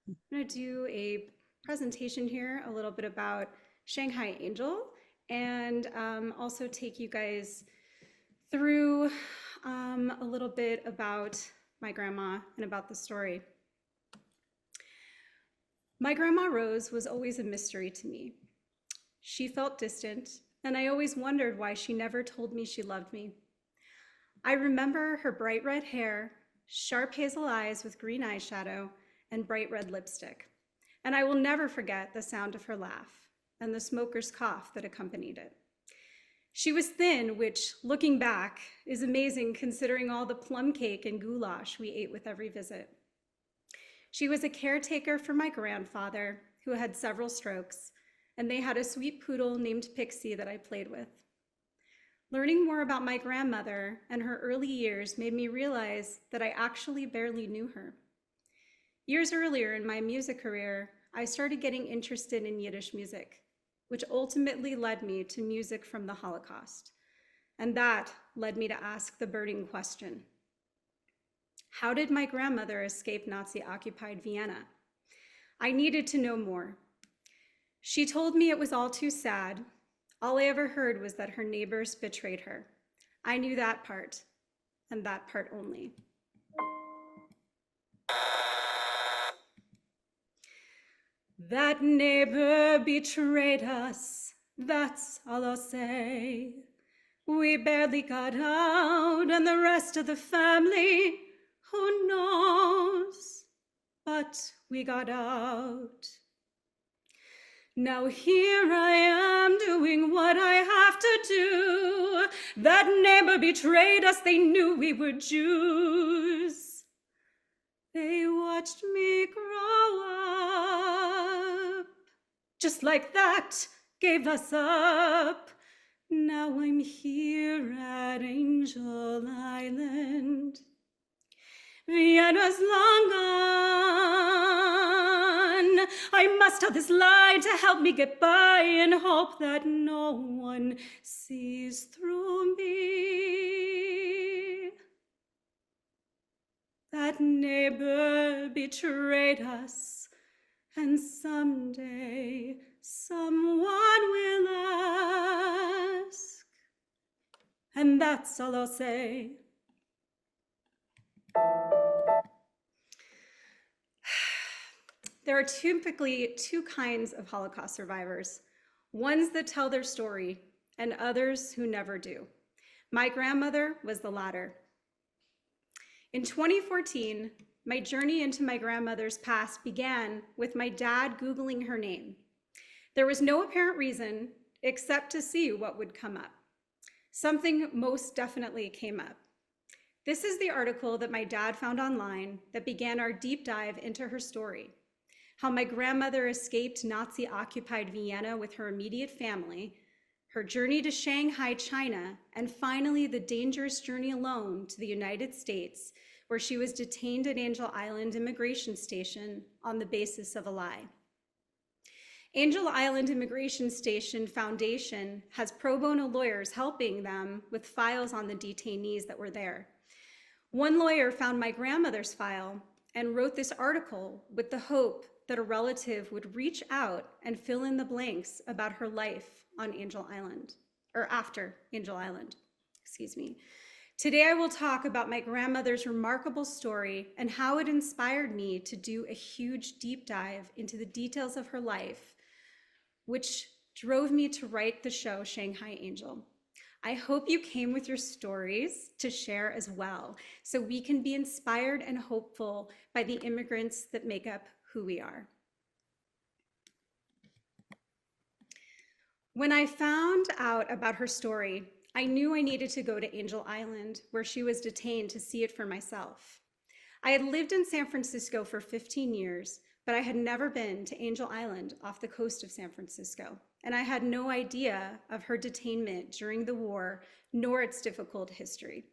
I'm going to do a presentation here a little bit about Shanghai Angel and also take you guys through a little bit about my grandma and about the story. My grandma Rose was always a mystery to me. She felt distant, and I always wondered why she never told me she loved me. I remember her bright red hair, sharp hazel eyes with green eyeshadow, and bright red lipstick. And I will never forget the sound of her laugh and the smoker's cough that accompanied it. She was thin, which, looking back, is amazing considering all the plum cake and goulash we ate with every visit. She was a caretaker for my grandfather, who had several strokes, and they had a sweet poodle named Pixie that I played with. Learning more about my grandmother and her early years made me realize that I actually barely knew her. Years earlier in my music career, I started getting interested in Yiddish music, which ultimately led me to music from the Holocaust. And that led me to ask the burning question: how did my grandmother escape Nazi-occupied Vienna? I needed to know more. She told me it was all too sad. All I ever heard was that her neighbors betrayed her. I knew that part, and that part only. That neighbor betrayed us, that's all I'll say. We barely got out, and the rest of the family, who knows? But we got out. Now here I am doing what I have to do. That neighbor betrayed us, they knew we were Jews. They watched me grow up, just like that, gave us up. Now I'm here at Angel Island. Vienna's long gone. I must tell this lie to help me get by and hope that no one sees through me. That neighbor betrayed us, and someday someone will ask, and that's all I'll say. There are typically two kinds of Holocaust survivors: ones that tell their story and others who never do. My grandmother was the latter. In 2014, my journey into my grandmother's past began with my dad Googling her name. There was no apparent reason except to see what would come up. Something most definitely came up. This is the article that my dad found online that began our deep dive into her story: how my grandmother escaped Nazi-occupied Vienna with her immediate family, her journey to Shanghai, China, and finally the dangerous journey alone to the United States, where she was detained at Angel Island Immigration Station on the basis of a lie. Angel Island Immigration Station Foundation has pro bono lawyers helping them with files on the detainees that were there. One lawyer found my grandmother's file and wrote this article with the hope that a relative would reach out and fill in the blanks about her life on Angel Island, or after Angel Island, excuse me. Today I will talk about my grandmother's remarkable story and how it inspired me to do a huge deep dive into the details of her life, which drove me to write the show Shanghai Angel. I hope you came with your stories to share as well, so we can be inspired and hopeful by the immigrants that make up who we are. When I found out about her story, I knew I needed to go to Angel Island, where she was detained, to see it for myself. I had lived in San Francisco for 15 years, but I had never been to Angel Island off the coast of San Francisco, and I had no idea of her detainment during the war, nor its difficult history.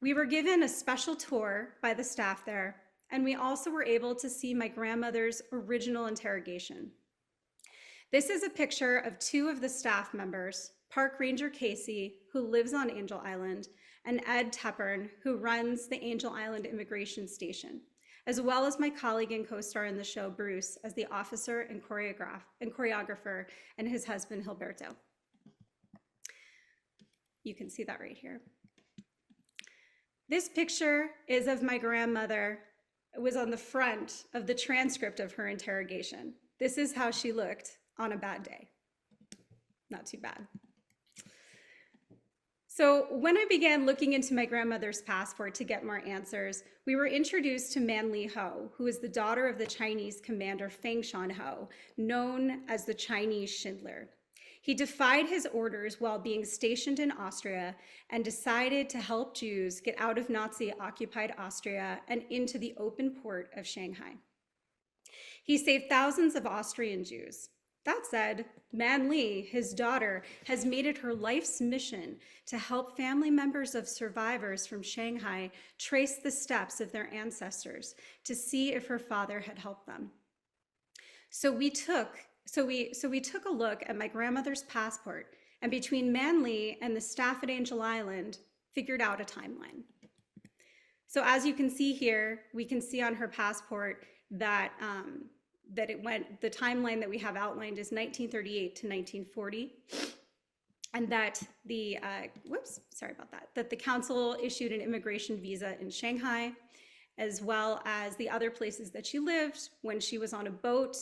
We were given a special tour by the staff there, and we also were able to see my grandmother's original interrogation. This is a picture of two of the staff members, Park Ranger Casey, who lives on Angel Island, and Ed Teppern, who runs the Angel Island Immigration Station. as well as my colleague and co-star in the show, Bruce, as the officer and choreographer, and his husband, Gilberto. You can see that right here. This picture is of my grandmother. It was on the front of the transcript of her interrogation. This is how she looked on a bad day. Not too bad. So when I began looking into my grandmother's passport to get more answers, we were introduced to Man Li Ho, who is the daughter of the Chinese commander Feng Shan Ho, known as the Chinese Schindler. He defied his orders while being stationed in Austria and decided to help Jews get out of Nazi-occupied Austria and into the open port of Shanghai. He saved thousands of Austrian Jews. That said, Man Li, his daughter, has made it her life's mission to help family members of survivors from Shanghai trace the steps of their ancestors to see if her father had helped them. So we took a look at my grandmother's passport, and between Man Li and the staff at Angel Island, figured out a timeline. So as you can see here, we can see on her passport that the timeline that we have outlined is 1938 to 1940, and that that the council issued an immigration visa in Shanghai, as well as the other places that she lived when she was on a boat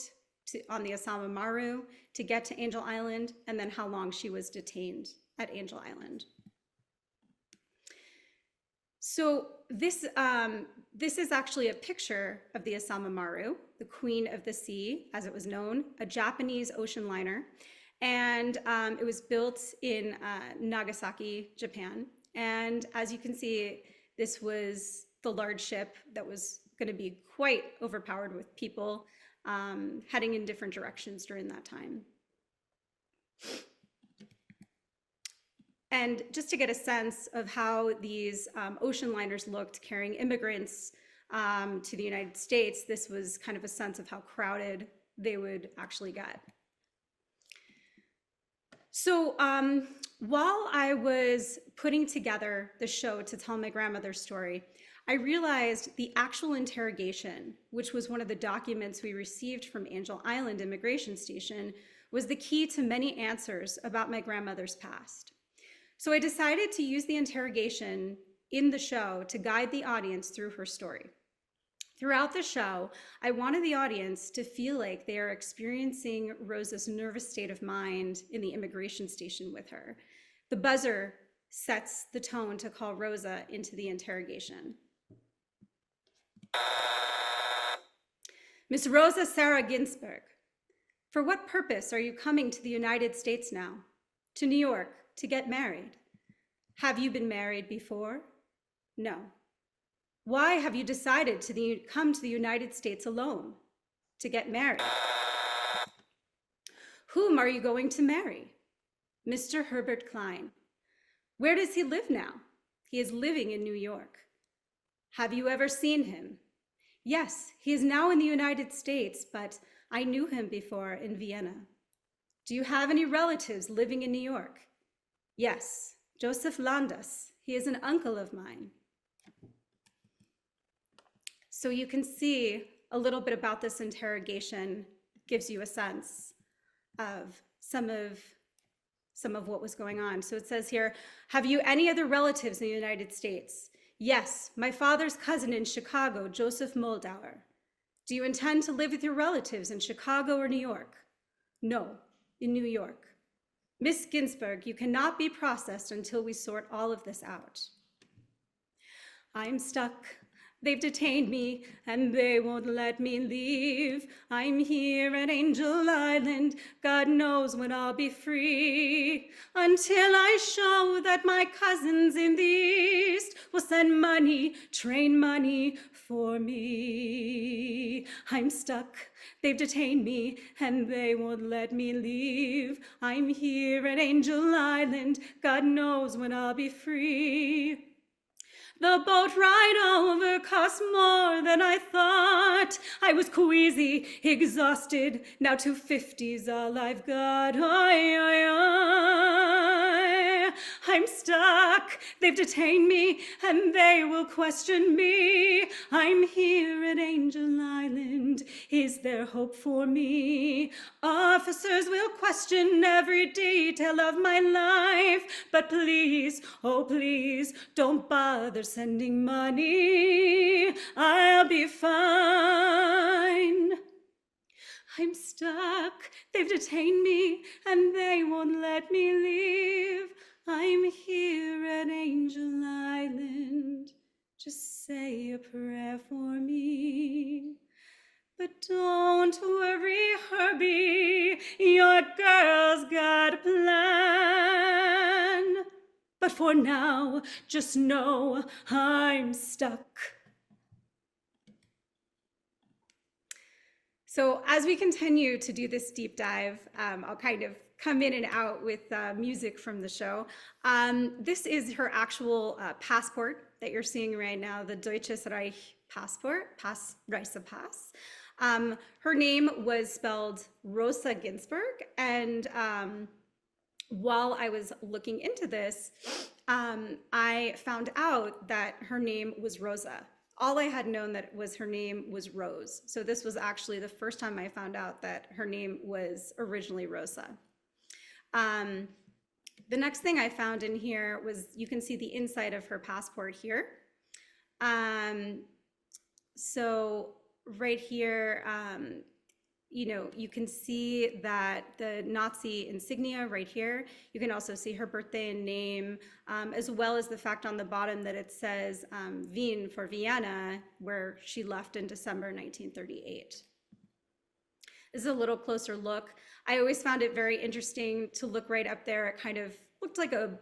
on the Osama Maru to get to Angel Island, and then how long she was detained at Angel Island. So this is actually a picture of the Osama Maru, the Queen of the Sea, as it was known, a Japanese ocean liner. And it was built in Nagasaki, Japan. And as you can see, this was the large ship that was going to be quite overpowered with people heading in different directions during that time. And just to get a sense of how these ocean liners looked carrying immigrants to the United States, this was kind of a sense of how crowded they would actually get. So while I was putting together the show to tell my grandmother's story, I realized the actual interrogation, which was one of the documents we received from Angel Island Immigration Station, was the key to many answers about my grandmother's past. So I decided to use the interrogation in the show to guide the audience through her story. Throughout the show, I wanted the audience to feel like they are experiencing Rosa's nervous state of mind in the immigration station with her. The buzzer sets the tone to call Rosa into the interrogation. Miss Rosa Sarah Ginsburg, for what purpose are you coming to the United States now? To New York, to get married? Have you been married before? No. Why have you decided to come to the United States alone? To get married? Whom are you going to marry? Mr. Herbert Klein. Where does he live now? He is living in New York. Have you ever seen him? Yes, he is now in the United States, but I knew him before in Vienna. Do you have any relatives living in New York? Yes, Joseph Landas. He is an uncle of mine. So you can see a little bit about this interrogation gives you a sense of some of what was going on. So it says here, have you any other relatives in the United States? Yes, my father's cousin in Chicago, Joseph Moldauer. Do you intend to live with your relatives in Chicago or New York? No, in New York. Miss Ginsburg, you cannot be processed until we sort all of this out. I'm stuck. They've detained me and they won't let me leave. I'm here at Angel Island. God knows when I'll be free. Until I show that my cousins in the East will send money, train money for me. I'm stuck. They've detained me and they won't let me leave. I'm here at Angel Island. God knows when I'll be free. The boat ride over cost more than I thought. I was queasy, exhausted. Now $250's all I've got. Oi, oi, oi. I'm stuck, they've detained me, and they will question me. I'm here at Angel Island, is there hope for me? Officers will question every detail of my life, but please, oh please, don't bother sending money. I'll be fine. I'm stuck, they've detained me, and they won't let me leave. I'm here at Angel Island, just say a prayer for me. But don't worry, Herbie, your girl's got a plan. But for now, just know I'm stuck. So as we continue to do this deep dive, I'll kind of come in and out with music from the show. This is her actual passport that you're seeing right now, the Deutsches Reich passport, Reisepass. Her name was spelled Rosa Ginsburg, and while I was looking into this, I found out that her name was Rosa. All I had known that was her name was Rose. So this was actually the first time I found out that her name was originally Rosa. The next thing I found in here was, you can see the inside of her passport here. So right here, you know, you can see that the Nazi insignia right here. You can also see her birthday and name, as well as the fact on the bottom that it says Wien for Vienna, where she left in December 1938. This is a little closer look. I always found it very interesting to look right up there. It kind of looked like a,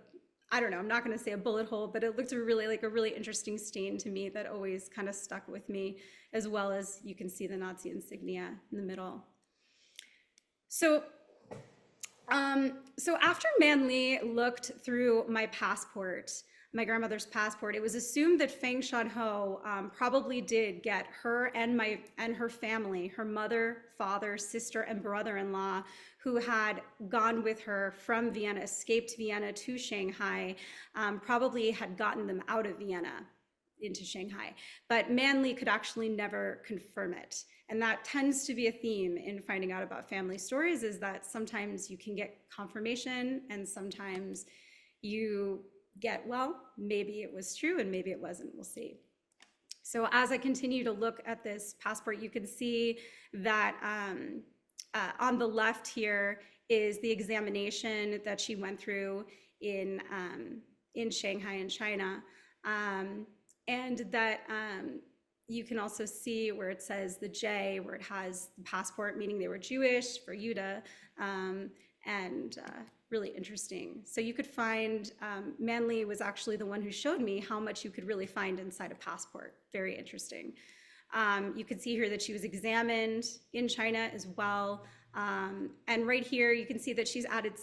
I don't know, I'm not going to say a bullet hole, but it looked really like a really interesting stain to me that always kind of stuck with me, as well as you can see the Nazi insignia in the middle. So after Manly looked through my passport, my grandmother's passport, it was assumed that Feng Shanho probably did get her and her family, her mother, father, sister, and brother-in-law, who had gone with her from Vienna, escaped Vienna to Shanghai, probably had gotten them out of Vienna into Shanghai. But Manly could actually never confirm it. And that tends to be a theme in finding out about family stories, is that sometimes you can get confirmation and sometimes you get, well, maybe it was true and maybe it wasn't, we'll see. So as I continue to look at this passport, you can see that on the left here is the examination that she went through in Shanghai in China. And that you can also see where it says the J, where it has the passport, meaning they were Jewish, for Judah, and really interesting. So you could find, Manly was actually the one who showed me how much you could really find inside a passport. Very interesting. You can see here that she was examined in China as well. And right here, you can see that she's added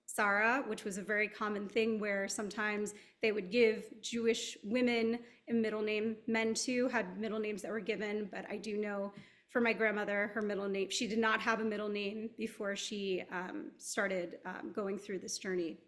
Sarah, which was a very common thing where sometimes they would give Jewish women a middle name. Men too had middle names that were given, but I do know for my grandmother, her middle name, she did not have a middle name before she started going through this journey.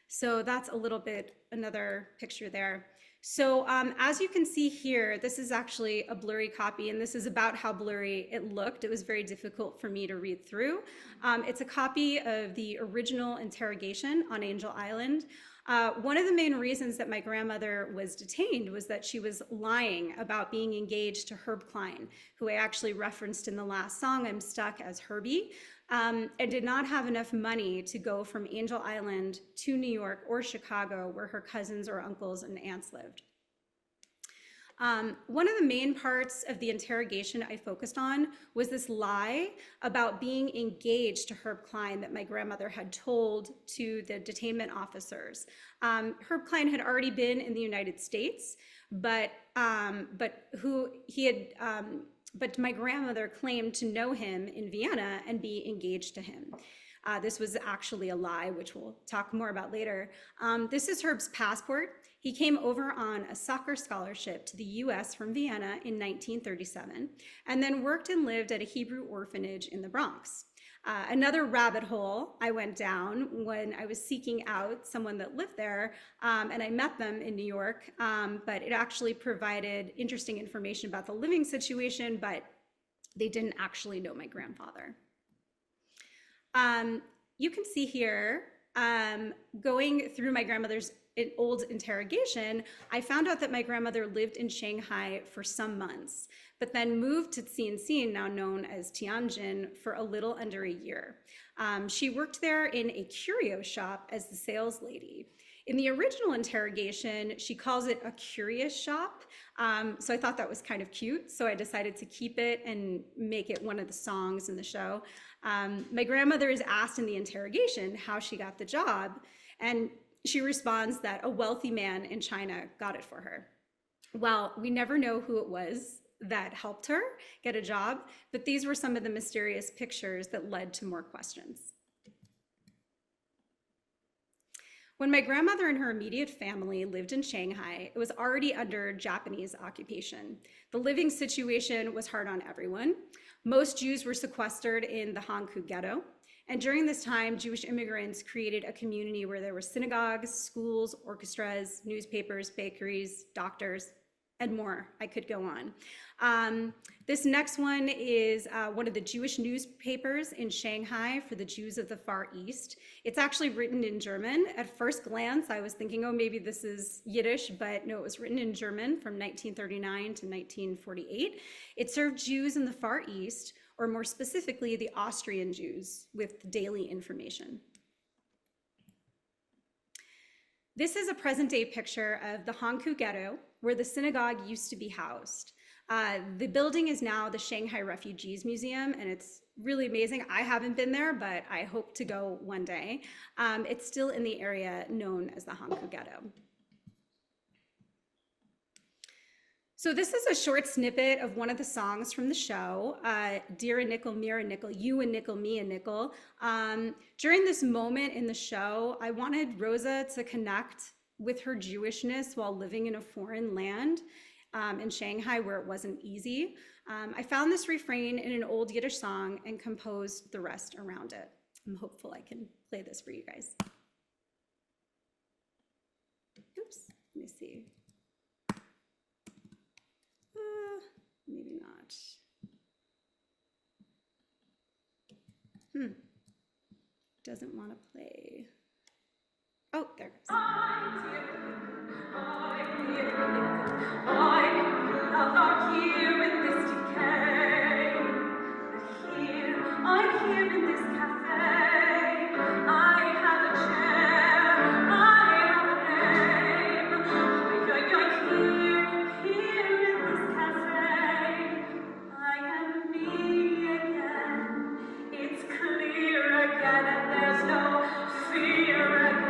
So that's a little bit, another picture there. So as you can see here, this is actually a blurry copy, and this is about how blurry it looked. It was very difficult for me to read through. It's a copy of the original interrogation on Angel Island. One of the main reasons that my grandmother was detained was that she was lying about being engaged to Herb Klein, who I actually referenced in the last song, I'm Stuck, as Herbie, and did not have enough money to go from Angel Island to New York or Chicago, where her cousins or uncles and aunts lived. One of the main parts of the interrogation I focused on was this lie about being engaged to Herb Klein that my grandmother had told to the detainment officers. Herb Klein had already been in the United States, but my grandmother claimed to know him in Vienna and be engaged to him. This was actually a lie, which we'll talk more about later. This is Herb's passport. He came over on a soccer scholarship to the US from Vienna in 1937, and then worked and lived at a Hebrew orphanage in the Bronx. Another rabbit hole I went down when I was seeking out someone that lived there, and I met them in New York, but it actually provided interesting information about the living situation, but they didn't actually know my grandfather. You can see here, going through my grandmother's old interrogation, I found out that my grandmother lived in Shanghai for some months, but then moved to Tianjin, now known as Tianjin, for a little under a year. She worked there in a curio shop as the sales lady. In the original interrogation, she calls it a curious shop. So I thought that was kind of cute. So I decided to keep it and make it one of the songs in the show. My grandmother is asked in the interrogation how she got the job. And she responds that a wealthy man in China got it for her. Well, we never know who it was that helped her get a job, but these were some of the mysterious pictures that led to more questions. When my grandmother and her immediate family lived in Shanghai, it was already under Japanese occupation. The living situation was hard on everyone. Most Jews were sequestered in the Hankou ghetto. And during this time, Jewish immigrants created a community where there were synagogues, schools, orchestras, newspapers, bakeries, doctors, and more. I could go on. This next one is one of the Jewish newspapers in Shanghai for the Jews of the Far East. It's actually written in German. At first glance, I was thinking, oh, maybe this is Yiddish, but no, it was written in German from 1939 to 1948. It served Jews in the Far East, or more specifically, the Austrian Jews, with daily information. This is a present-day picture of the Hankou ghetto, where the synagogue used to be housed. The building is now the Shanghai Refugees Museum, and it's really amazing. I haven't been there, but I hope to go one day. It's still in the area known as the Hankou ghetto. So this is a short snippet of one of the songs from the show, Dear a Nickel, Mir a Nickel, You a Nickel, Me a Nickel. During this moment in the show, I wanted Rosa to connect with her Jewishness while living in a foreign land in Shanghai where it wasn't easy. I found this refrain in an old Yiddish song and composed the rest around it. I'm hopeful I can play this for you guys. Oops, let me see. Maybe not. Doesn't want to play. Oh, there it goes. I'm here in this decay. I'm here in this cafe. I have a chair. I have a name. I'm here in this cafe. I am me again. It's clear again, and there's no fear again.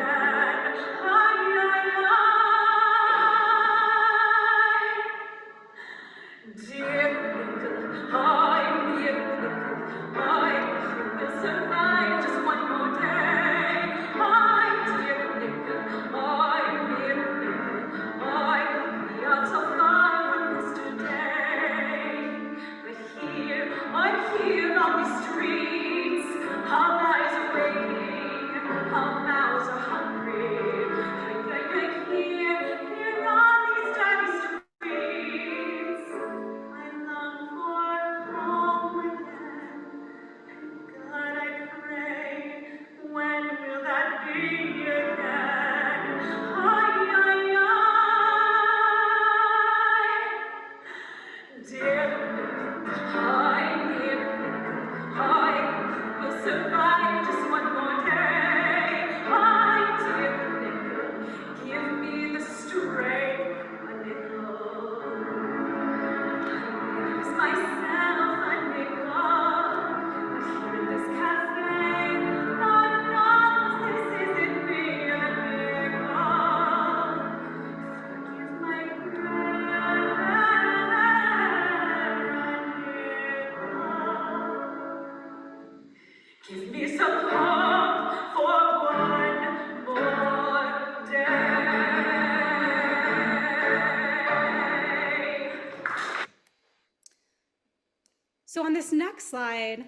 So on this next slide,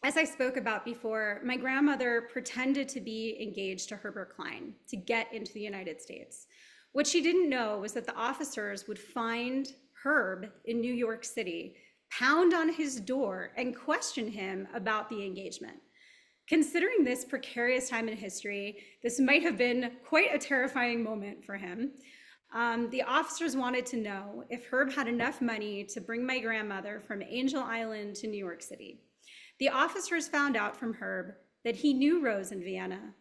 As I spoke about before, my grandmother pretended to be engaged to Herbert Klein to get into the United States. What she didn't know was that the officers would find Herb in New York City, pound on his door, and question him about the engagement. Considering this precarious time in history, this might have been quite a terrifying moment for him. The officers wanted to know if Herb had enough money to bring my grandmother from Angel Island to New York City. The officers found out from Herb that he knew Rose in Vienna,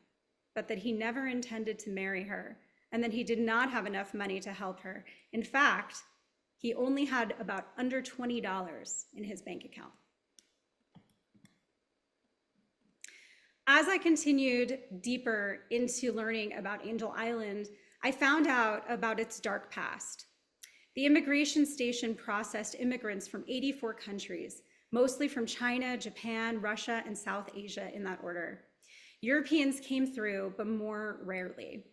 but that he never intended to marry her, and that he did not have enough money to help her. In fact, he only had about under $20 in his bank account. As I continued deeper into learning about Angel Island, I found out about its dark past. The immigration station processed immigrants from 84 countries, mostly from China, Japan, Russia, and South Asia in that order. Europeans came through, but more rarely.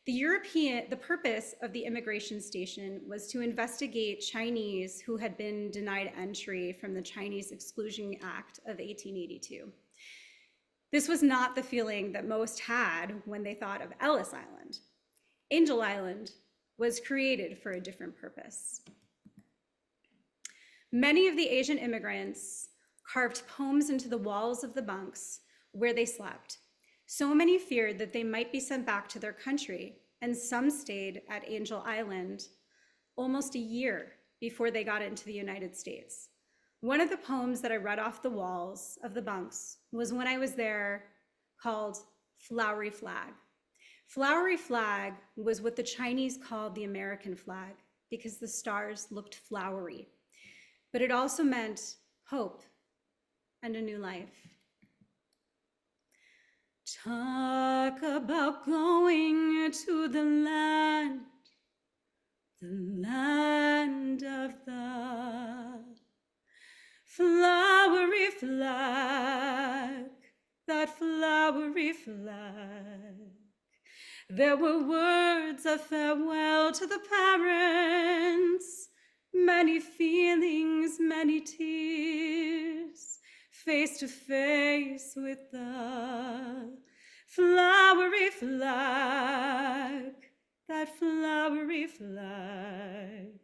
The purpose of the immigration station was to investigate Chinese who had been denied entry from the Chinese Exclusion Act of 1882. This was not the feeling that most had when they thought of Ellis Island. Angel Island was created for a different purpose. Many of the Asian immigrants carved poems into the walls of the bunks where they slept. So many feared that they might be sent back to their country, and some stayed at Angel Island almost a year before they got into the United States. One of the poems that I read off the walls of the bunks was when I was there, called Flowery Flag. Flowery Flag was what the Chinese called the American flag because the stars looked flowery. But it also meant hope and a new life. Talk about going to the land of the flowery flag, that flowery flag. There were words of farewell to the parents, many feelings, many tears, face to face with the flowery flag, that flowery flag.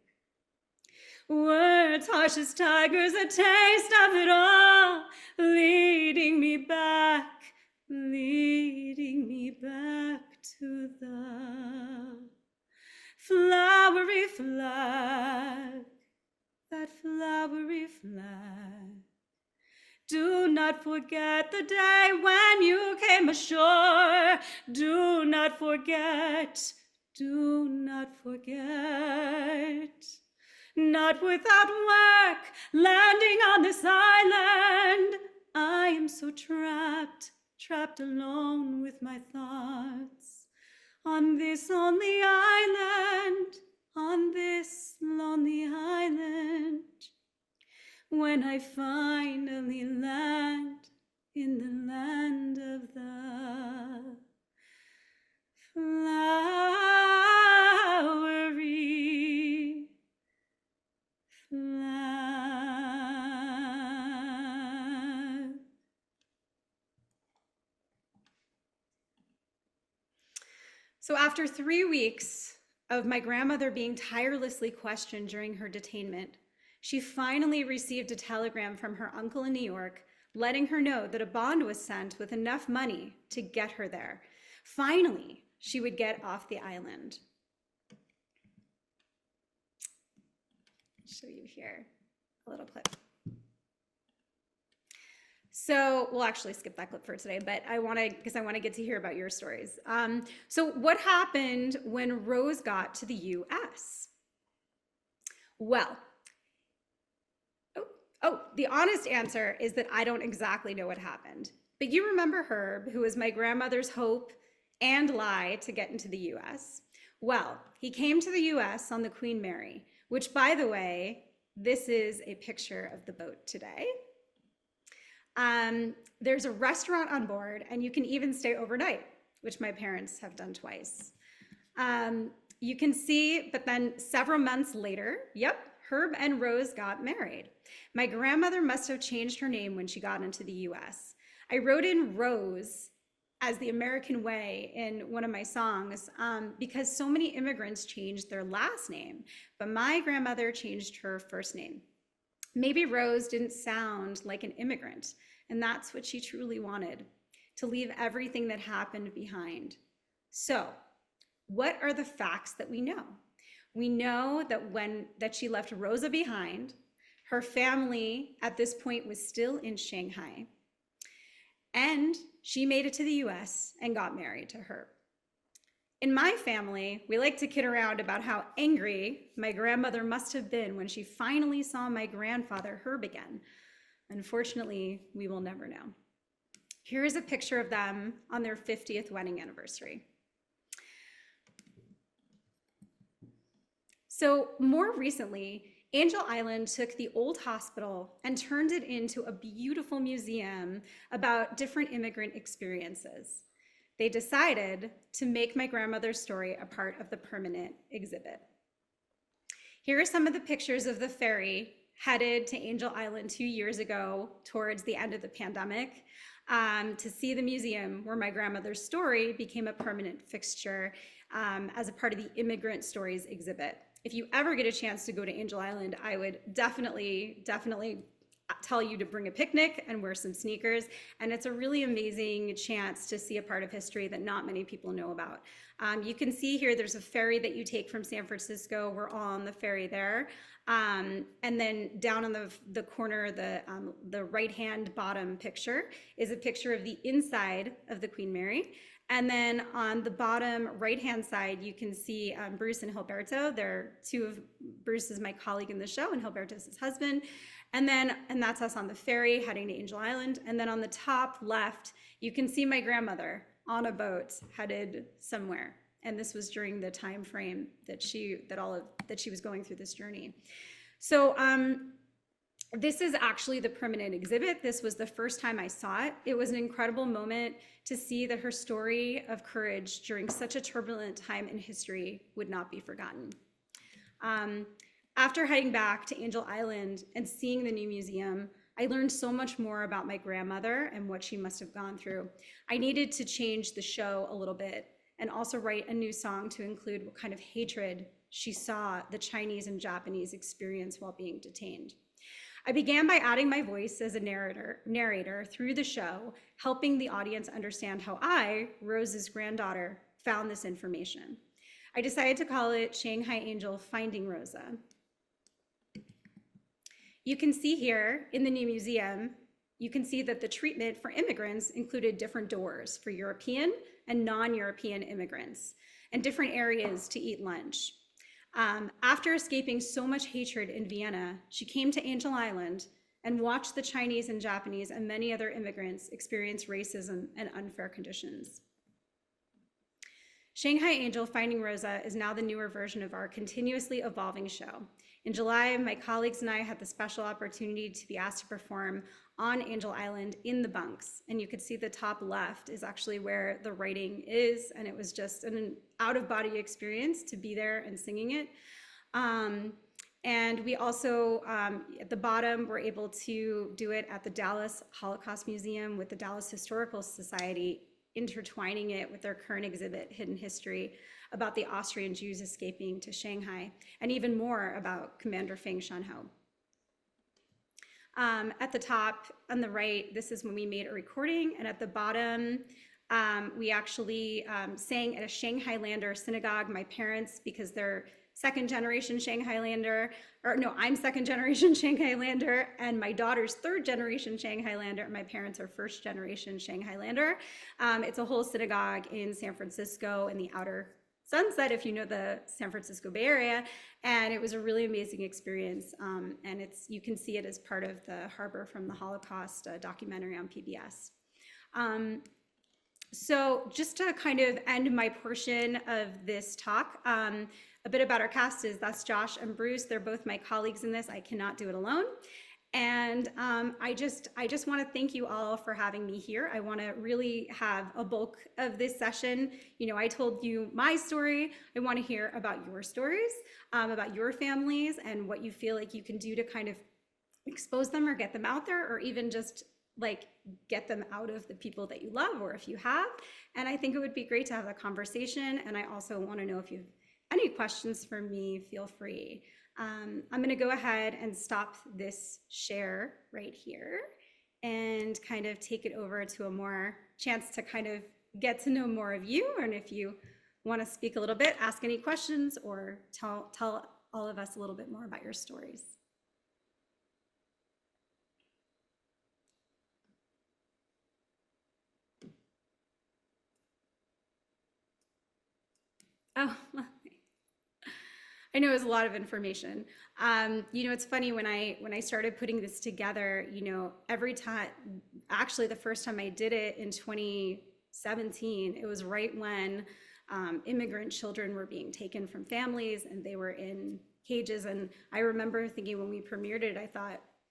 Words harsh as tigers, a taste of it all, leading me back to the flowery flag, that flowery flag. Do not forget the day when you came ashore. Do not forget, do not forget. Not without work, landing on this island. I am so trapped alone with my thoughts. On this lonely island, on this lonely island. When I finally land in the land of the flowery flag. So after 3 weeks of my grandmother being tirelessly questioned during her detainment, she finally received a telegram from her uncle in New York letting her know that a bond was sent with enough money to get her there. Finally, she would get off the island. I'll show you here a little clip. So we'll actually skip that clip for today, but I want to get to hear about your stories. So what happened when Rose got to the US? Well, the honest answer is that I don't exactly know what happened. But you remember Herb, who was my grandmother's hope and lie to get into the US? Well, he came to the US on the Queen Mary, which, by the way, this is a picture of the boat today. There's a restaurant on board, and you can even stay overnight, which my parents have done twice. You can see, but then several months later, yep, Herb and Rose got married. My grandmother must have changed her name when she got into the US. I wrote in Rose as the American way in one of my songs because so many immigrants changed their last name, but my grandmother changed her first name. Maybe Rose didn't sound like an immigrant, and that's what she truly wanted, to leave everything that happened behind. So, what are the facts that we know? We know that she left Rosa behind. Her family at this point was still in Shanghai. And she made it to the US and got married to Herb. In my family, we like to kid around about how angry my grandmother must have been when she finally saw my grandfather Herb again. Unfortunately, we will never know. Here is a picture of them on their 50th wedding anniversary. So more recently, Angel Island took the old hospital and turned it into a beautiful museum about different immigrant experiences. They decided to make my grandmother's story a part of the permanent exhibit. Here are some of the pictures of the ferry headed to Angel Island 2 years ago towards the end of the pandemic to see the museum where my grandmother's story became a permanent fixture as a part of the Immigrant Stories exhibit. If you ever get a chance to go to Angel Island, I would definitely tell you to bring a picnic and wear some sneakers. And it's a really amazing chance to see a part of history that not many people know about. You can see here, there's a ferry that you take from San Francisco. We're all on the ferry there. And then down on the corner, the right-hand bottom picture is a picture of the inside of the Queen Mary. And then on the bottom right-hand side, you can see Bruce and Gilberto. Bruce is my colleague in the show, and Gilberto is his husband. And that's us on the ferry heading to Angel Island. And then on the top left, you can see my grandmother on a boat headed somewhere. And this was during the time frame that she was going through this journey. So this is actually the permanent exhibit. This was the first time I saw it. It was an incredible moment to see that her story of courage during such a turbulent time in history would not be forgotten. After heading back to Angel Island and seeing the new museum, I learned so much more about my grandmother and what she must have gone through. I needed to change the show a little bit and also write a new song to include what kind of hatred she saw the Chinese and Japanese experience while being detained. I began by adding my voice as a narrator through the show, helping the audience understand how I, Rose's granddaughter, found this information. I decided to call it Shanghai Angel Finding Rosa. You can see here in the new museum, you can see that the treatment for immigrants included different doors for European and non-European immigrants and different areas to eat lunch. After escaping so much hatred in Vienna, she came to Angel Island and watched the Chinese and Japanese and many other immigrants experience racism and unfair conditions. Shanghai Angel Finding Rosa is now the newer version of our continuously evolving show. In July, my colleagues and I had the special opportunity to be asked to perform on Angel Island in the bunks. And you could see the top left is actually where the writing is. And it was just an out-of-body experience to be there and singing it. And we also, at the bottom, were able to do it at the Dallas Holocaust Museum with the Dallas Historical Society, intertwining it with their current exhibit, Hidden History, about the Austrian Jews escaping to Shanghai, and even more about Commander Feng Shanhou. At the top on the right, this is when we made a recording, and at the bottom, we actually sang at a Shanghai Lander synagogue. My parents, because they're second generation Shanghai Lander, or no, I'm second generation Shanghai Lander, and my daughter's third generation Shanghai Lander, and my parents are first generation Shanghai Lander. It's a whole synagogue in San Francisco in the outer Sunset, if you know the San Francisco Bay Area, and it was a really amazing experience, and you can see it as part of the Harbor from the Holocaust documentary on PBS. So just to kind of end my portion of this talk, a bit about our cast is that's Josh and Bruce. They're both my colleagues in this. I cannot do it alone. And I just want to thank you all for having me here. I want to really have a bulk of this session. You know, I told you my story. I want to hear about your stories, about your families, and what you feel like you can do to kind of expose them or get them out there, or even just like get them out of the people that you love, or if you have. And I think it would be great to have a conversation. And I also want to know if you have any questions for me, feel free. I'm going to go ahead and stop this share right here and kind of take it over to a more chance to kind of get to know more of you. And if you want to speak a little bit, ask any questions, or tell all of us a little bit more about your stories. Oh, I know it was a lot of information. You know, it's funny when I started putting this together. You know, every time, actually, the first time I did it in 2017, it was right when immigrant children were being taken from families and they were in cages. And I remember thinking when we premiered it,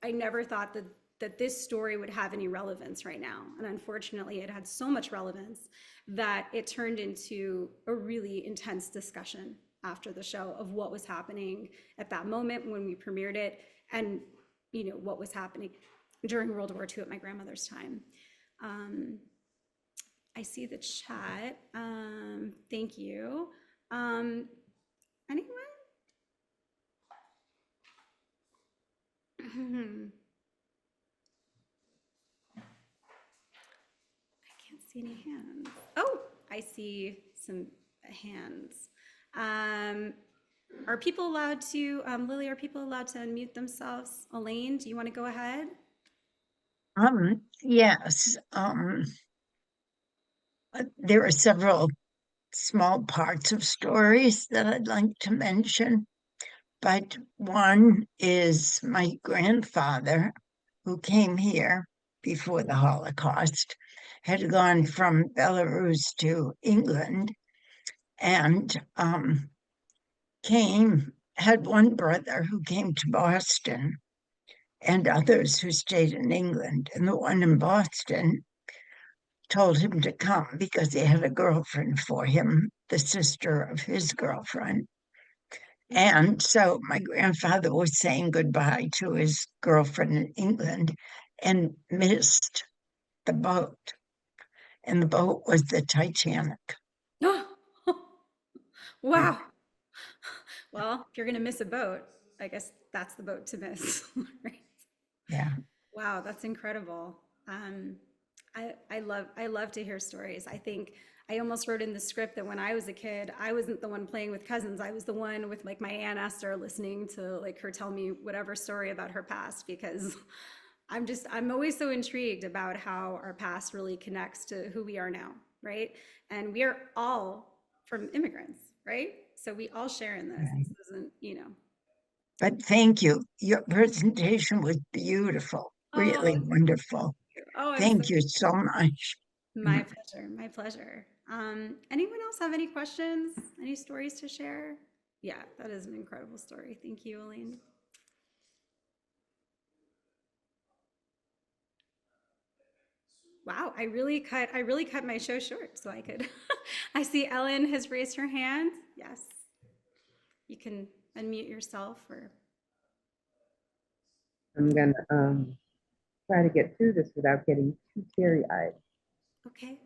I never thought that this story would have any relevance right now. And unfortunately, it had so much relevance that it turned into a really intense discussion after the show of what was happening at that moment when we premiered it, and you know what was happening during World War II at my grandmother's time. I see the chat. Thank you. Anyone? See any hands? Oh, I see some hands. Are people allowed to, Lily, are people allowed to unmute themselves? Elaine, do you want to go ahead? Yes. There are several small parts of stories that I'd like to mention, but one is my grandfather, who came here before the Holocaust, had gone from Belarus to England, and had one brother who came to Boston and others who stayed in England. And the one in Boston told him to come because he had a girlfriend for him, the sister of his girlfriend. And so my grandfather was saying goodbye to his girlfriend in England and missed the boat. And the boat was the Titanic. Wow. Well, if you're going to miss a boat, I guess that's the boat to miss, right? Yeah. Wow, that's incredible. I love to hear stories. I think I almost wrote in the script that when I was a kid, I wasn't the one playing with cousins. I was the one with like my Aunt Esther listening to like her tell me whatever story about her past, because I'm always so intrigued about how our past really connects to who we are now, right? And we are all from immigrants, right? So we all share in this. Right. This isn't, you know. But thank you. Your presentation was beautiful, Oh, really wonderful. oh, I'm so Thank you so much. My pleasure. My pleasure. Anyone else have any questions? Any stories to share? Yeah, that is an incredible story. Thank you, Elaine. Wow, I really cut my show short so I could. I see Ellen has raised her hand. Yes, you can unmute yourself or. I'm gonna try to get through this without getting too teary-eyed. Okay.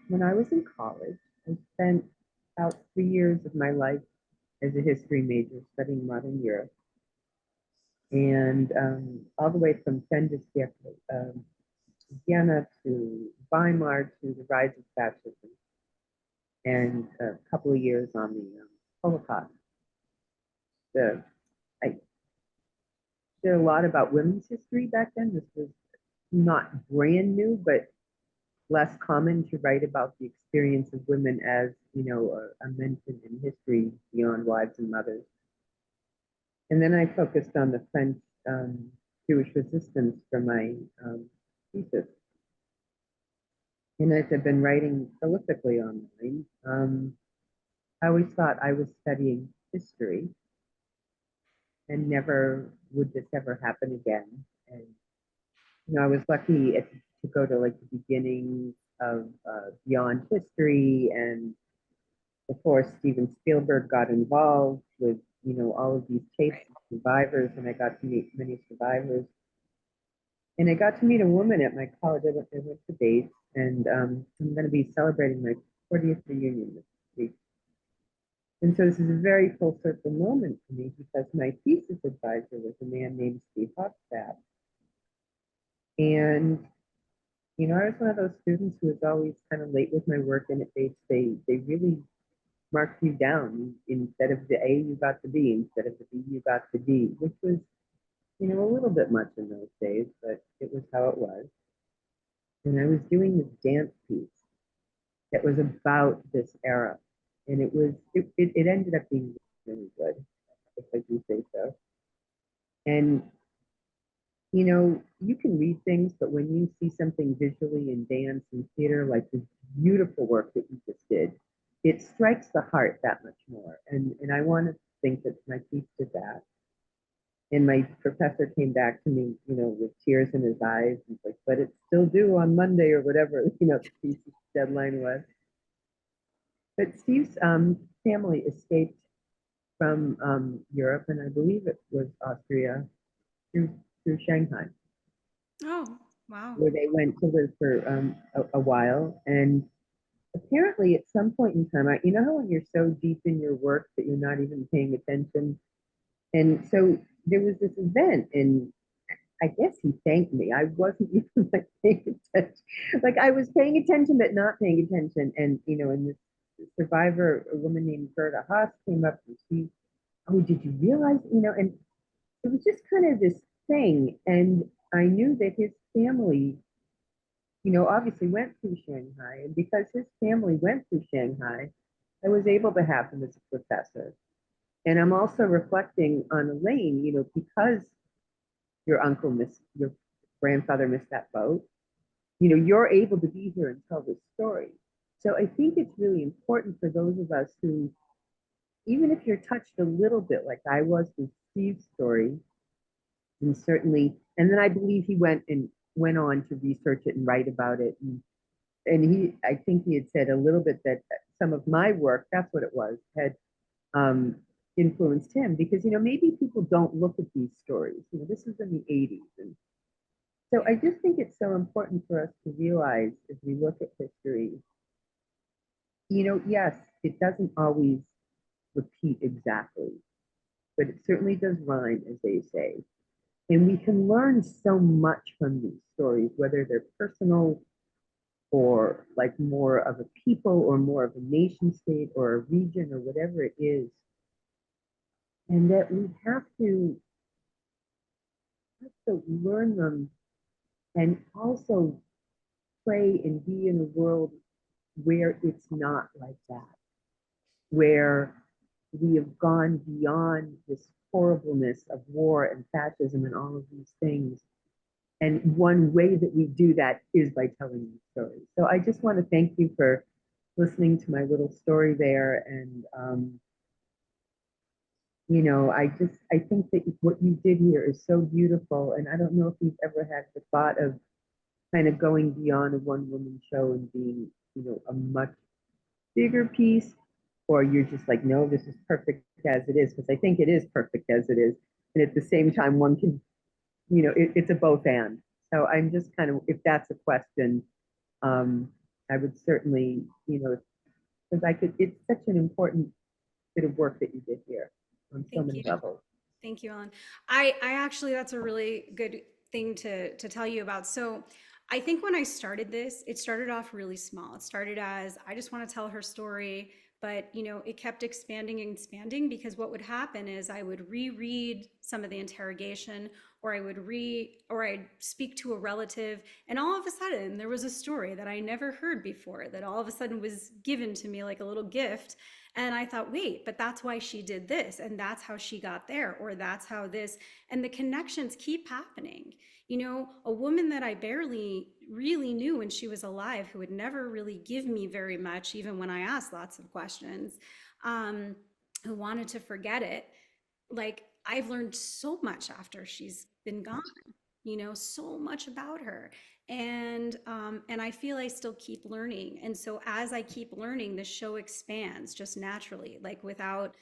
When I was in college, I spent about 3 years of my life as a history major studying modern Europe, and all the way from Vienna to Weimar to the rise of fascism, and a couple of years on the Holocaust. I did a lot about women's history back then. This was not brand new, but less common to write about the experience of women as, you know, are mentioned in history beyond wives and mothers. And then I focused on the French Jewish resistance for my thesis. And as I've been writing prolifically online, I always thought I was studying history. and never would this ever happen again. And I was lucky to go to like the beginning of Beyond History, and before Steven Spielberg got involved with all of these tapes Right. of survivors, and I got to meet many survivors. And I got to meet a woman at my college. I went to Bates, and I'm going to be celebrating my 40th reunion this week. And so this is a very full circle moment for me because my thesis advisor was a man named Steve Hofstadt. And I was one of those students who was always kind of late with my work, and at Bates, they really marked you down. Instead of the A, you got the B. Instead of the B, you got the D, which was, a little bit much in those days, but it was how it was. And I was doing this dance piece that was about this era. And it ended up being really good, if I do say so. And you can read things, but when you see something visually in dance and theater, like the beautiful work that you just did, it strikes the heart that much more. And I want to think that my piece did that. And my professor came back to me, with tears in his eyes. He's like, but it's still due on Monday or whatever, the thesis deadline was. But Steve's family escaped from Europe, and I believe it was Austria, through Shanghai, Oh, wow. where they went to live for a while. And apparently, at some point in time, you know how when you're so deep in your work that you're not even paying attention? And so there was this event, and I guess he thanked me. I wasn't even like paying attention. Like I was paying attention, but not paying attention. And and this survivor, a woman named Gerda Haas, came up and she, oh, did you realize? And it was just kind of this thing. And I knew that his family, obviously went through Shanghai. And because his family went through Shanghai, I was able to have him as a professor. And I'm also reflecting on Elaine, because your grandfather missed that boat, you're able to be here and tell this story. So I think it's really important for those of us who, even if you're touched a little bit like I was with Steve's story, and certainly, and then I believe he went on to research it and write about it. And I think he had said a little bit that some of my work, that's what it was, had um, influenced him because, maybe people don't look at these stories. This was in the 80s. And so I just think it's so important for us to realize as we look at history, yes, it doesn't always repeat exactly, but it certainly does rhyme, as they say. And we can learn so much from these stories, whether they're personal or like more of a people or more of a nation state or a region or whatever it is. And that we have to learn them and also pray and be in a world where it's not like that, where we have gone beyond this horribleness of war and fascism and all of these things. And one way that we do that is by telling these stories. So I just want to thank you for listening to my little story there. And, I think that what you did here is so beautiful. And I don't know if you've ever had the thought of kind of going beyond a one woman show and being, a much bigger piece, or you're just like, no, this is perfect as it is, because I think it is perfect as it is. And at the same time, one can, it's a both and. So I'm just kind of, if that's a question, I would certainly, because it's such an important bit of work that you did here on so Thank many you. levels. Thank you, Ellen. I actually, that's a really good thing to tell you about. So I think when I started this, it started off really small. It started as, I just want to tell her story, but it kept expanding and expanding because what would happen is I would reread some of the interrogation, or I'd speak to a relative, and all of a sudden there was a story that I never heard before that all of a sudden was given to me like a little gift. And I thought, wait, but that's why she did this, and that's how she got there, or that's how this, and the connections keep happening. A woman that I barely really knew when she was alive, who would never really give me very much, even when I asked lots of questions, who wanted to forget it. Like, I've learned so much after she's been gone, so much about her. And I feel I still keep learning. And so as I keep learning, the show expands just naturally, like without,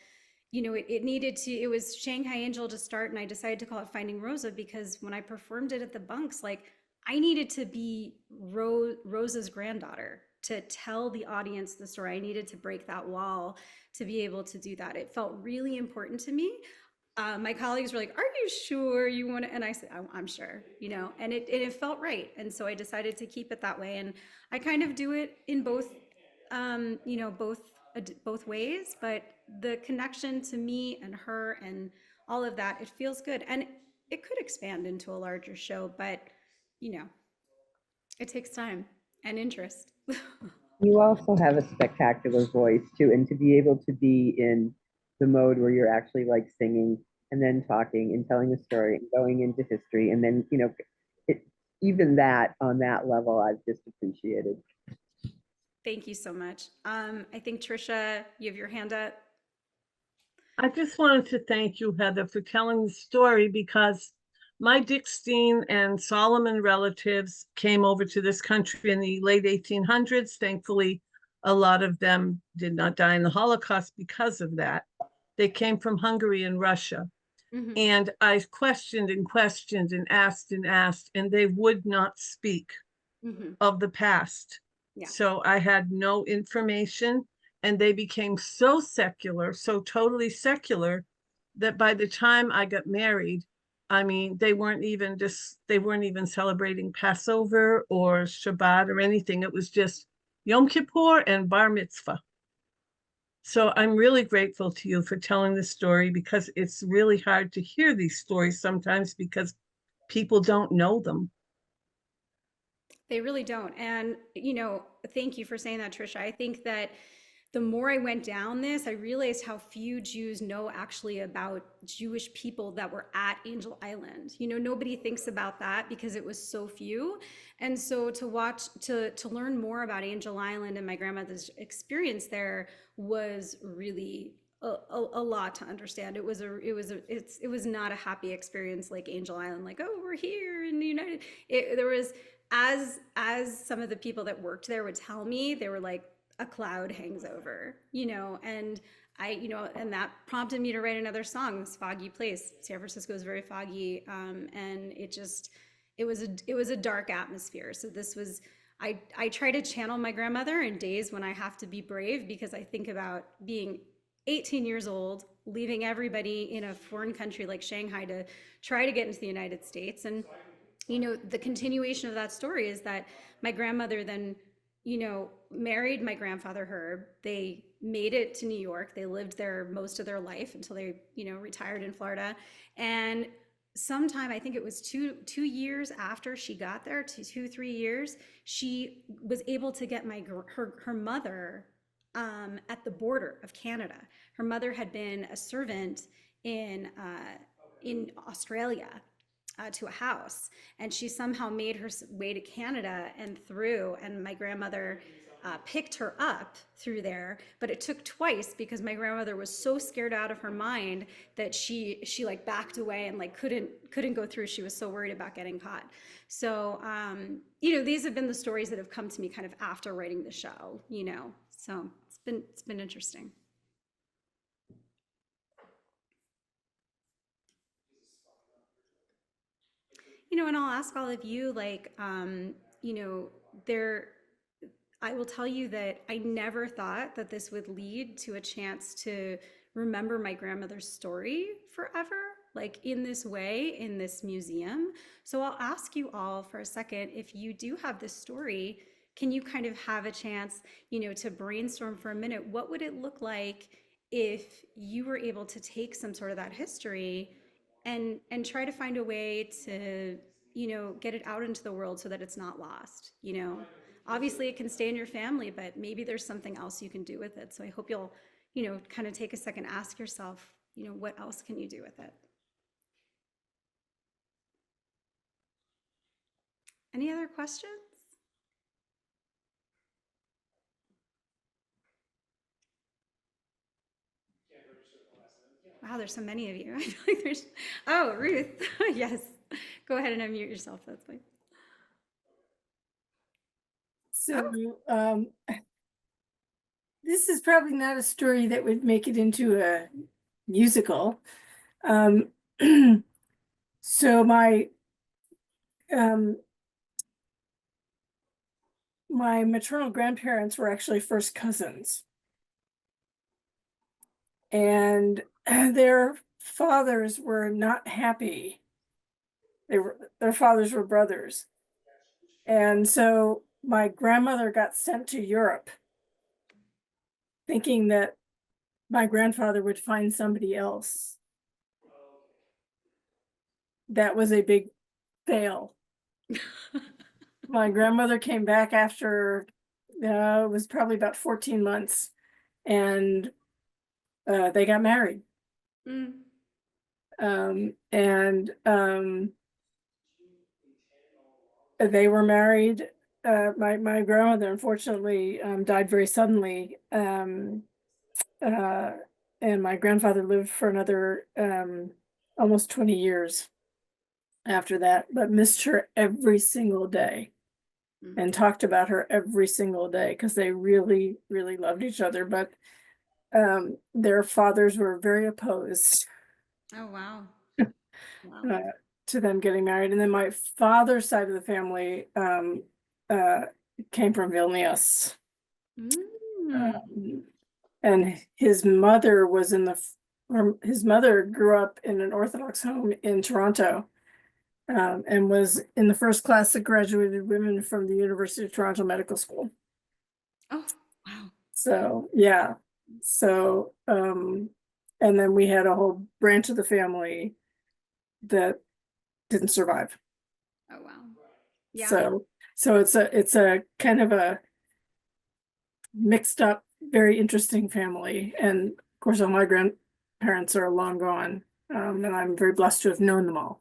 it was Shanghai Angel to start, and I decided to call it Finding Rosa because when I performed it at the Bunks, like I needed to be Rosa's granddaughter to tell the audience the story. I needed to break that wall to be able to do that. It felt really important to me. My colleagues were like, "Are you sure you want to?" And I said, I'm sure, and it felt right. And so I decided to keep it that way. And I kind of do it in both, both ways. But the connection to me and her and all of that, it feels good. And it could expand into a larger show, but you know, it takes time and interest. You also have a spectacular voice too, and to be able to be in the mode where you're actually like singing and then talking and telling a story and going into history, and then it, even that on that level, I've just appreciated. Thank you so much. I think Trisha, you have your hand up. I just wanted to thank you, Heather, for telling the story because my Dickstein and Solomon relatives came over to this country in the late 1800s. Thankfully, a lot of them did not die in the Holocaust because of that. They came from Hungary and Russia. Mm-hmm. And I questioned and questioned and asked, and they would not speak of the past. Yeah. So I had no information, and they became so secular, so totally secular, that by the time I got married, I mean, they weren't even celebrating Passover or Shabbat or anything. It was just Yom Kippur and Bar Mitzvah. So I'm really grateful to you for telling this story because it's really hard to hear these stories sometimes because people don't know them. They really don't. And, thank you for saying that, Trisha. I think that the more I went down this, I realized how few Jews know actually about Jewish people that were at Angel Island. Nobody thinks about that because it was so few. And so to learn more about Angel Island and my grandmother's experience there was really a lot to understand. It was not a happy experience like Angel Island, like, oh, we're here in the United. There was, as some of the people that worked there would tell me, they were like, a cloud hangs over, and and that prompted me to write another song, This Foggy Place. San Francisco is very foggy, and it was a dark atmosphere. So I try to channel my grandmother in days when I have to be brave, because I think about being 18 years old, leaving everybody in a foreign country like Shanghai to try to get into the United States. And the continuation of that story is that my grandmother then married my grandfather Herb. They made it to New York. They lived there most of their life until they, retired in Florida. And sometime, I think it was two years after she got there, 3 years, she was able to get her mother at the border of Canada. Her mother had been a servant in Australia. To a house, and she somehow made her way to Canada and through, and my grandmother picked her up through there. But it took twice because my grandmother was so scared out of her mind that she like backed away and like couldn't go through. She was so worried about getting caught. So these have been the stories that have come to me kind of after writing the show. So it's been interesting. And I'll ask all of you, like, I will tell you that I never thought that this would lead to a chance to remember my grandmother's story forever, like in this way, in this museum. So I'll ask you all for a second, if you do have this story, can you kind of have a chance, to brainstorm for a minute? What would it look like if you were able to take some sort of that history and try to find a way to get it out into the world so that it's not lost? Obviously it can stay in your family, but maybe there's something else you can do with it. So I hope you'll kind of take a second, ask yourself, what else can you do with it? Any other questions? Wow, there's so many of you. I feel like there's, oh, Ruth. Yes. Go ahead and unmute yourself. That's fine. So, this is probably not a story that would make it into a musical. Um, so um, my maternal grandparents were actually first cousins, and their fathers were not happy. Their fathers were brothers, and so my grandmother got sent to Europe, thinking that my grandfather would find somebody else. That was a big fail. My grandmother came back after it was probably about 14 months, and they got married. Mm. And they were married. My grandmother unfortunately died very suddenly, and my grandfather lived for another almost 20 years after that, but missed her every single day. And talked about her every single day because they really, really loved each other. But their fathers were very opposed Oh, wow. Wow. to them getting married. And then my father's side of the family came from Vilnius. Mm. And his mother was his mother grew up in an Orthodox home in Toronto. And was in the first class that graduated women from the University of Toronto Medical School. Oh, wow. So, yeah. So, and then we had a whole branch of the family that didn't survive. Oh, wow. Yeah. So it's a kind of a mixed up, very interesting family. And of course, all my grandparents are long gone. And I'm very blessed to have known them all.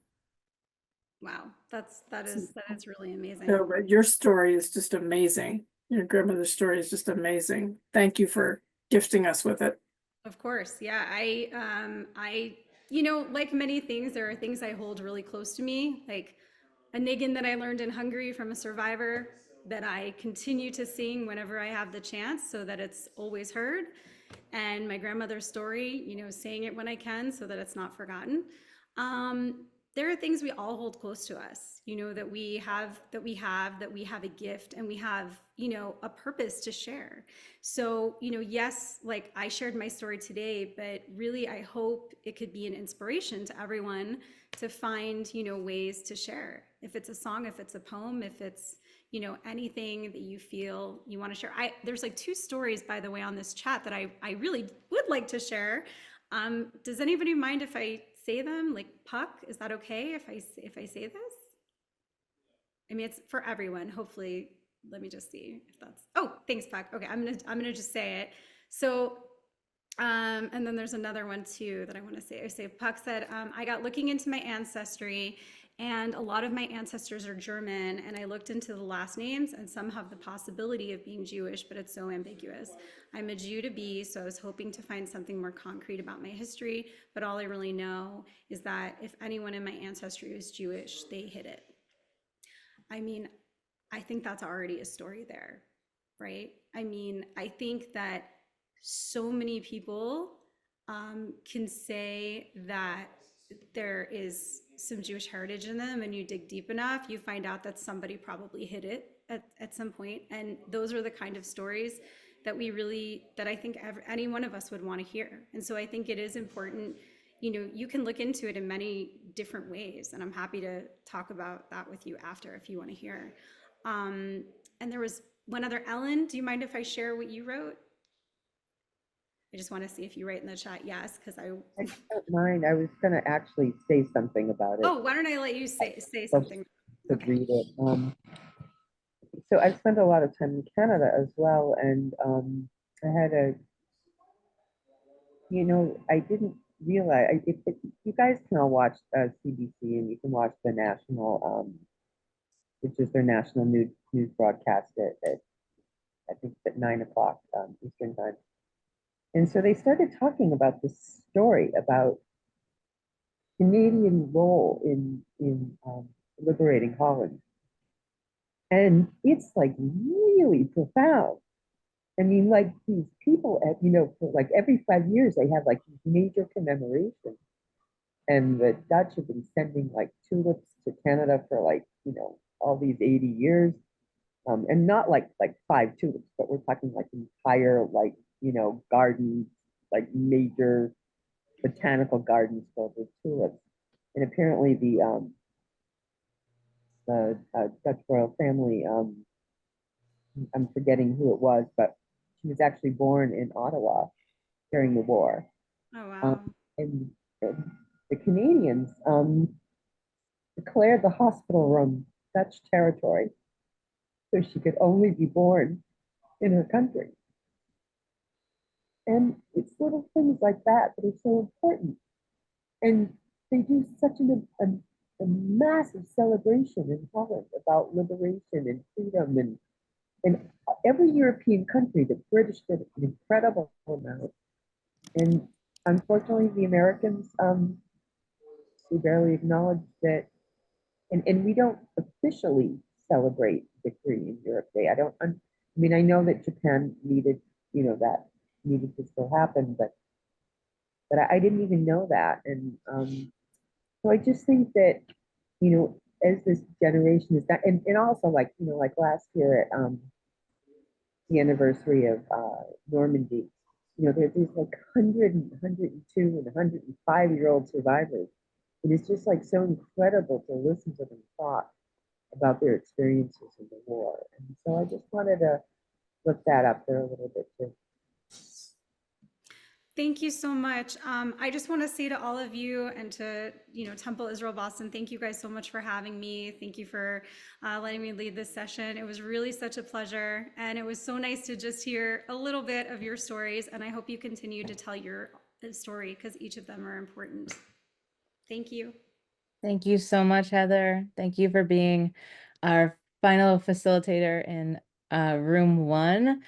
Wow. That is really amazing. So, but your story is just amazing. Your grandmother's story is just amazing. Thank you for gifting us with it. Of course. Yeah. Like many things, there are things I hold really close to me, like a niggin that I learned in Hungary from a survivor that I continue to sing whenever I have the chance so that it's always heard. And my grandmother's story, saying it when I can so that it's not forgotten. There are things we all hold close to us, that we have a gift and we have, a purpose to share. So, yes, like I shared my story today, but really I hope it could be an inspiration to everyone to find, ways to share. If it's a song, if it's a poem, if it's, anything that you feel you want to share. There's like 2 stories, by the way, on this chat that I really would like to share. Does anybody mind if I say them? Like Puck, is that okay if I say this? I mean, it's for everyone. Hopefully, let me just see if that's. Oh, thanks, Puck. Okay, I'm gonna just say it. So, and then there's another one too that I want to say. I say Puck said, I got looking into my ancestry, and a lot of my ancestors are German, and I looked into the last names, and some have the possibility of being Jewish, but it's so ambiguous. I'm a Jew to be, so I was hoping to find something more concrete about my history, but all I really know is that if anyone in my ancestry was Jewish, they hid it. I mean, I think that's already a story there, right? I mean, I think that so many people can say that there is some Jewish heritage in them, and you dig deep enough, you find out that somebody probably hid it at some point. And those are the kind of stories that I think any one of us would want to hear. And so I think it is important. You can look into it in many different ways, and I'm happy to talk about that with you after if you want to hear. And there was one other. Ellen, do you mind if I share what you wrote? I just want to see if you write in the chat yes, because I don't mind. I was going to actually say something about it. Oh, why don't I let you say something? To Okay. read it. So I've spent a lot of time in Canada as well, and I had I didn't realize. You guys can all watch CBC, and you can watch the national, which is their national news broadcast at I think it's at 9 o'clock Eastern time. And so they started talking about this story about Canadian role in liberating Holland. And it's like really profound. I mean, like these people at, for like every 5 years, they have like these major commemorations. And the Dutch have been sending like tulips to Canada for like, all these 80 years. And not like 5 tulips, but we're talking like entire like, gardens, like major botanical gardens filled with tulips. And apparently the Dutch royal family, I'm forgetting who it was, but she was actually born in Ottawa during the war. Oh, wow. And the Canadians declared the hospital room Dutch territory, so she could only be born in her country. And it's little things like that that are so important. And they do such a massive celebration in Holland about liberation and freedom. And every European country, the British did an incredible amount. And unfortunately, the Americans, we barely acknowledge that. And we don't officially celebrate victory in Europe Day. I mean, I know that Japan needed, that needed to still happen, but I didn't even know that. And so I just think that, as this generation is that, and also like, like last year at the anniversary of Normandy, there's these like 100 and 102 and 105-year-old survivors. And it's just like so incredible to listen to them talk about their experiences in the war. And so I just wanted to look that up there a little bit too. Thank you so much. I just want to say to all of you and to, Temple Israel Boston, thank you guys so much for having me. Thank you for letting me lead this session. It was really such a pleasure. And it was so nice to just hear a little bit of your stories. And I hope you continue to tell your story because each of them are important. Thank you. Thank you so much, Heather. Thank you for being our final facilitator in room 1.